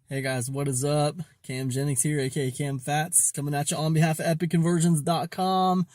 Hey guys, what is up? Cam Jennings here, aka Cam Fats, coming at you on behalf of EpicConversions.com.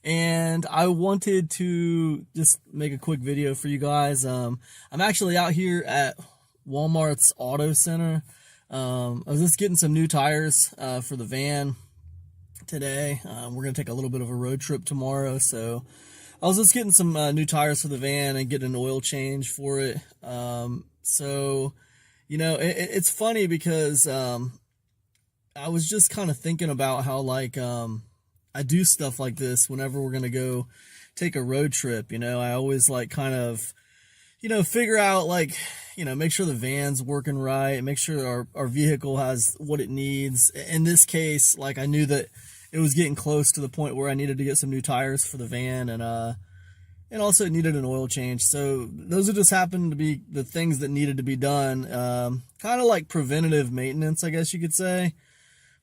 And I wanted to just make a quick video for you guys. I'm actually out here at Walmart's Auto Center. I was just getting some new tires for the van today. We're going to take a little bit of a road trip tomorrow, so I was just getting some new tires for the van and getting an oil change for it. It's funny because I was just kind of thinking about how I do stuff like this whenever we're gonna go take a road trip. I always kind of figure out make sure the van's working right, make sure our vehicle has what it needs. In this case, I knew that it was getting close to the point where I needed to get some new tires for the van, and also it needed an oil change. So those have just happened to be the things that needed to be done. Kind of like preventative maintenance, I guess you could say.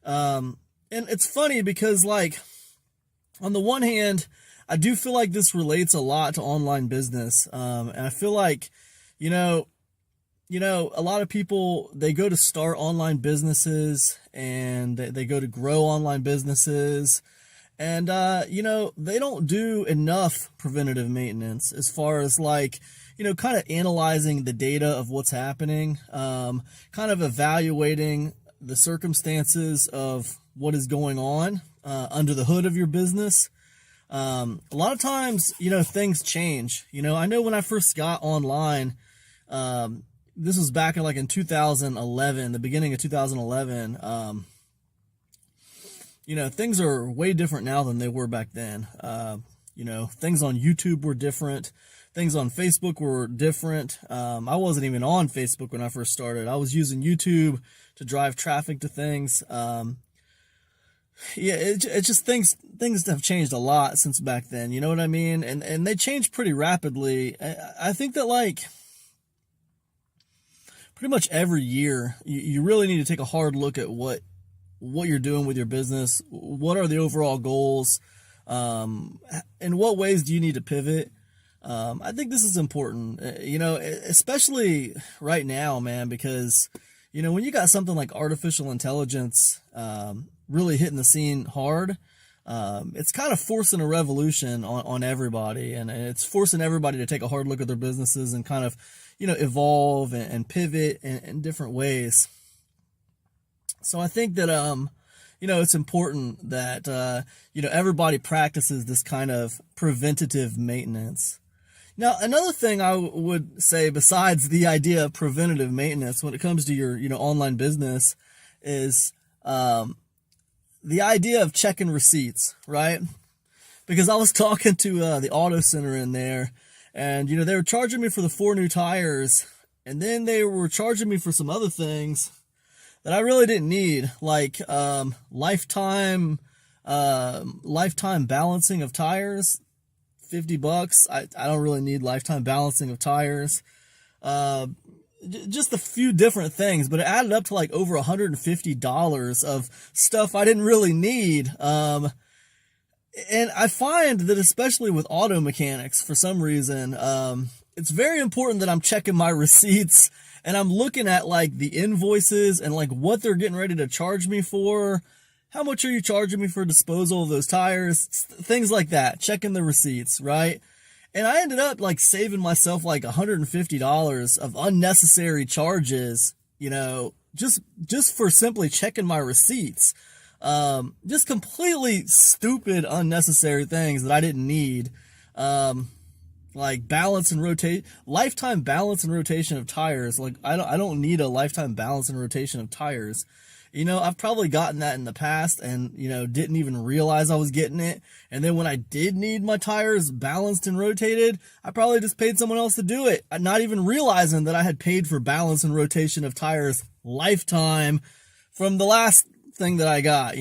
And it's funny because on the one hand, I do feel like this relates a lot to online business. And I feel like, a lot of people, they go to start online businesses and they go to grow online businesses. And, they don't do enough preventative maintenance as far as kind of analyzing the data of what's happening, kind of evaluating the circumstances of what is going on under the hood of your business. A lot of times, things change. I know when I first got online, this was back in 2011, the beginning of 2011, things are way different now than they were back then. Things on YouTube were different. Things on Facebook were different. I wasn't even on Facebook when I first started. I was using YouTube to drive traffic to things. It just things have changed a lot since back then. You know what I mean? And they changed pretty rapidly. I think that pretty much every year you really need to take a hard look at what you're doing with your business. What are the overall goals? In what ways do you need to pivot? I think this is important, especially right now, man, because, when you got something like artificial intelligence, really hitting the scene hard, it's kind of forcing a revolution on everybody, and it's forcing everybody to take a hard look at their businesses and kind of, evolve and pivot in different ways. So I think that, it's important that, everybody practices this kind of preventative maintenance. Now, another thing I would say besides the idea of preventative maintenance when it comes to your, online business is, the idea of checking receipts, right? Because I was talking to, the auto center in there, and, they were charging me for the 4 new tires, and then they were charging me for some other things that I really didn't need, like lifetime balancing of tires, $50. I don't really need lifetime balancing of tires. Just a few different things, but it added up to over $150 of stuff I didn't really need. And I find that especially with auto mechanics, for some reason, it's very important that I'm checking my receipts and I'm looking at the invoices and what they're getting ready to charge me for. How much are you charging me for disposal of those tires? Things like that. Checking the receipts, right? And I ended up saving myself $150 of unnecessary charges, just for simply checking my receipts. Just completely stupid, unnecessary things that I didn't need. Balance and rotate, lifetime balance and rotation of tires. I don't need a lifetime balance and rotation of tires. I've probably gotten that in the past and, didn't even realize I was getting it. And then when I did need my tires balanced and rotated, I probably just paid someone else to do it, not even realizing that I had paid for balance and rotation of tires lifetime from the last thing that I got,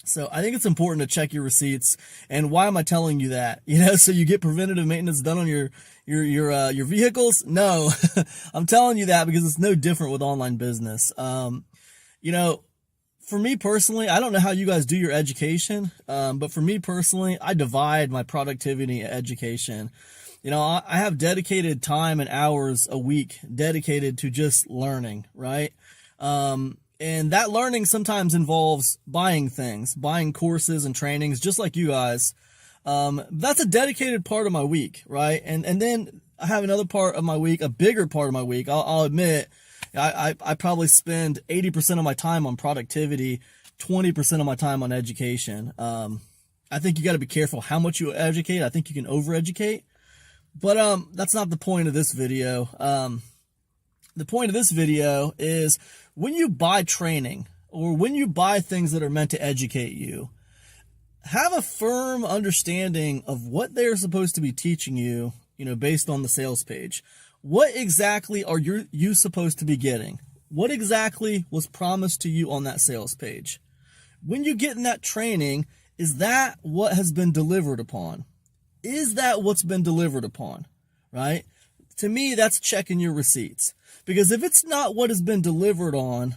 So I think it's important to check your receipts. And why am I telling you that? So you get preventative maintenance done on your vehicles? No, I'm telling you that because it's no different with online business. For me personally, I don't know how you guys do your education, but for me personally, I divide my productivity education. You know, I have dedicated time and hours a week dedicated to just learning, right? And that learning sometimes involves buying things, buying courses and trainings, just like you guys. That's a dedicated part of my week, right? And then I have another part of my week, a bigger part of my week. I'll admit, I probably spend 80% of my time on productivity, 20% of my time on education. I think you got to be careful how much you educate. I think you can overeducate, but that's not the point of this video. The point of this video is when you buy training or when you buy things that are meant to educate you, have a firm understanding of what they're supposed to be teaching you, you know, based on the sales page. What exactly are you supposed to be getting? What exactly was promised to you on that sales page? When you get in that training, is that what has been delivered upon? Is that what's been delivered upon, right? To me, that's checking your receipts. Because if it's not what has been delivered on,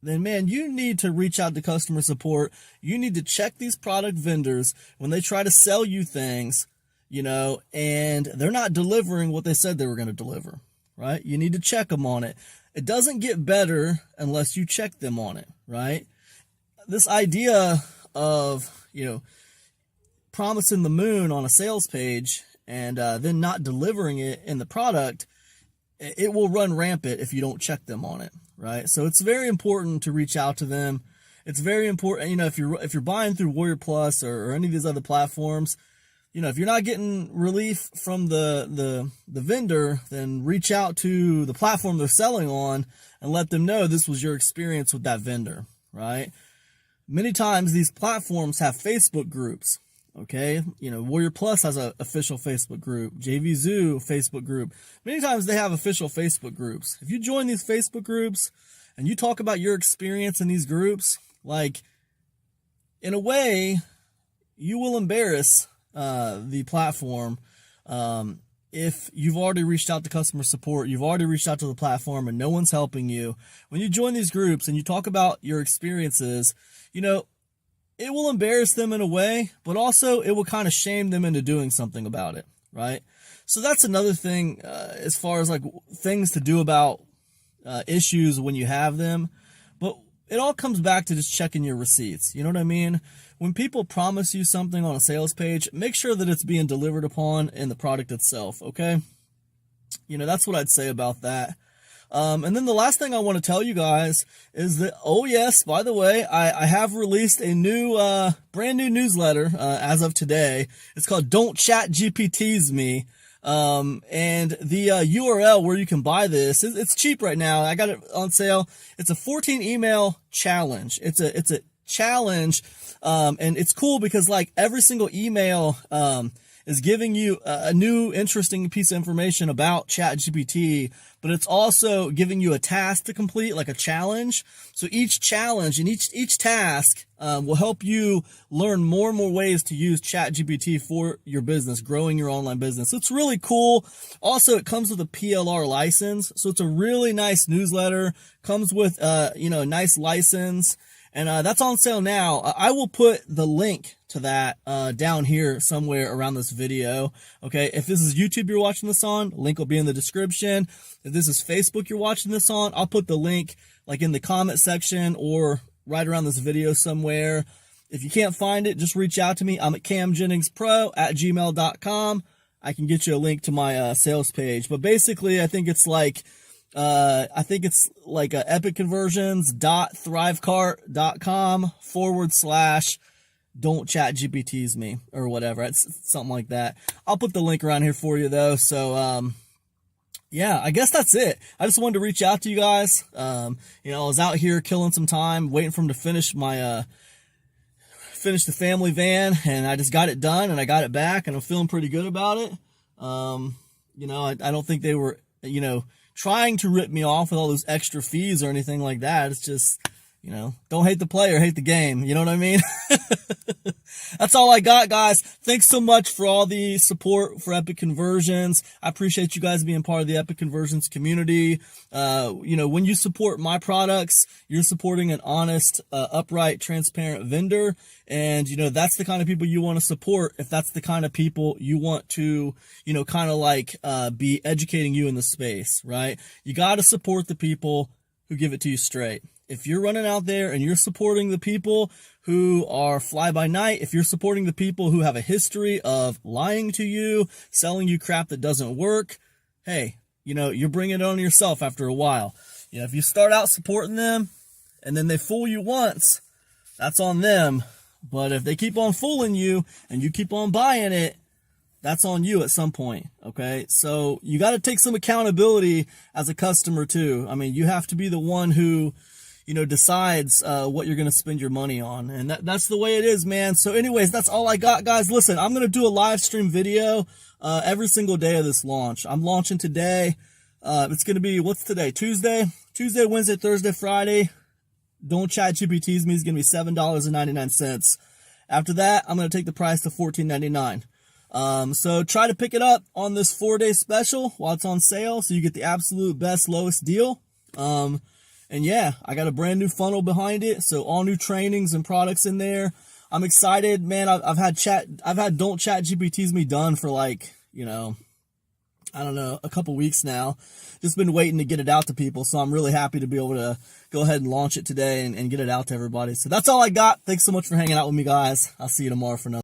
then man, you need to reach out to customer support. You need to check these product vendors when they try to sell you things, you know, and they're not delivering what they said they were going to deliver, right? You need to check them on it. It doesn't get better unless you check them on it, right? This idea of, you know, promising the moon on a sales page and then not delivering it in the product, it will run rampant if you don't check them on it, right? So it's very important to reach out to them. It's very important, you know, if you're buying through Warrior Plus or any of these other platforms, you know, if you're not getting relief from the vendor, then reach out to the platform they're selling on and let them know this was your experience with that vendor, right? Many times these platforms have Facebook groups. Okay, you know, Warrior Plus has an official Facebook group, JVZoo Facebook group. Many times they have official Facebook groups. If you join these Facebook groups and you talk about your experience in these groups, like, in a way, you will embarrass the platform if you've already reached out to customer support, you've already reached out to the platform and no one's helping you. When you join these groups and you talk about your experiences, you know, it will embarrass them in a way, but also it will kind of shame them into doing something about it, right? So that's another thing as far as like things to do about issues when you have them. But it all comes back to just checking your receipts. You know what I mean? When people promise you something on a sales page, make sure that it's being delivered upon in the product itself, okay? You know, that's what I'd say about that. And then the last thing I want to tell you guys is that, oh yes, by the way, I have released a new, brand new newsletter, as of today. It's called Don't Chat GPTs Me. And the, URL where you can buy this, it's cheap right now. I got it on sale. It's a 14 email challenge. It's a challenge. And it's cool because like every single email, is giving you a new interesting piece of information about ChatGPT, but it's also giving you a task to complete, like a challenge. So each challenge and each task will help you learn more and more ways to use ChatGPT for your business, growing your online business. So it's really cool. Also, it comes with a PLR license, so it's a really nice newsletter. Comes with you know, a nice license. And that's on sale now. I will put the link to that down here somewhere around this video. Okay, if this is YouTube you're watching this on, link will be in the description. If this is Facebook you're watching this on, I'll put the link like in the comment section or right around this video somewhere. If you can't find it, just reach out to me. I'm at camjenningspro@gmail.com. I can get you a link to my sales page. But basically, I think it's like epicconversions.thrivecart.com/don't chat GPTs me or whatever. It's something like that. I'll put the link around here for you though. So, yeah, I guess that's it. I just wanted to reach out to you guys. You know, I was out here killing some time, waiting for him to finish my, finish the family van, and I just got it done and I got it back and I'm feeling pretty good about it. You know, I don't think they were, you know, trying to rip me off with all those extra fees or anything like that. It's just, you know, don't hate the player, hate the game. You know what I mean? That's all I got, guys. Thanks so much for all the support for Epic Conversions. I appreciate you guys being part of the Epic Conversions community. When you support my products, you're supporting an honest, upright, transparent vendor. And, that's the kind of people you want to support if that's the kind of people you want to, be educating you in the space, right? You got to support the people who give it to you straight. If you're running out there and you're supporting the people who are fly by night, if you're supporting the people who have a history of lying to you, selling you crap that doesn't work, hey, you're bringing it on yourself after a while. If you start out supporting them and then they fool you once, that's on them. But if they keep on fooling you and you keep on buying it, that's on you at some point, okay? So you got to take some accountability as a customer too. I mean, you have to be the one who, decides what you're going to spend your money on. And that's the way it is, man. So anyways, that's all I got, guys. Listen, I'm going to do a live stream video every single day of this launch. I'm launching today. It's going to be, what's today? Tuesday, Wednesday, Thursday, Friday. Don't ChatGPT's me. It's going to be $7.99. After that, I'm going to take the price to $14.99. So try to pick it up on this 4-day special while it's on sale so you get the absolute best, lowest deal. And yeah, I got a brand new funnel behind it. So all new trainings and products in there. I'm excited, man. I've had Don't ChatGPT's me done for I don't know, a couple weeks now. Just been waiting to get it out to people. So I'm really happy to be able to go ahead and launch it today and get it out to everybody. So that's all I got. Thanks so much for hanging out with me, guys. I'll see you tomorrow for another.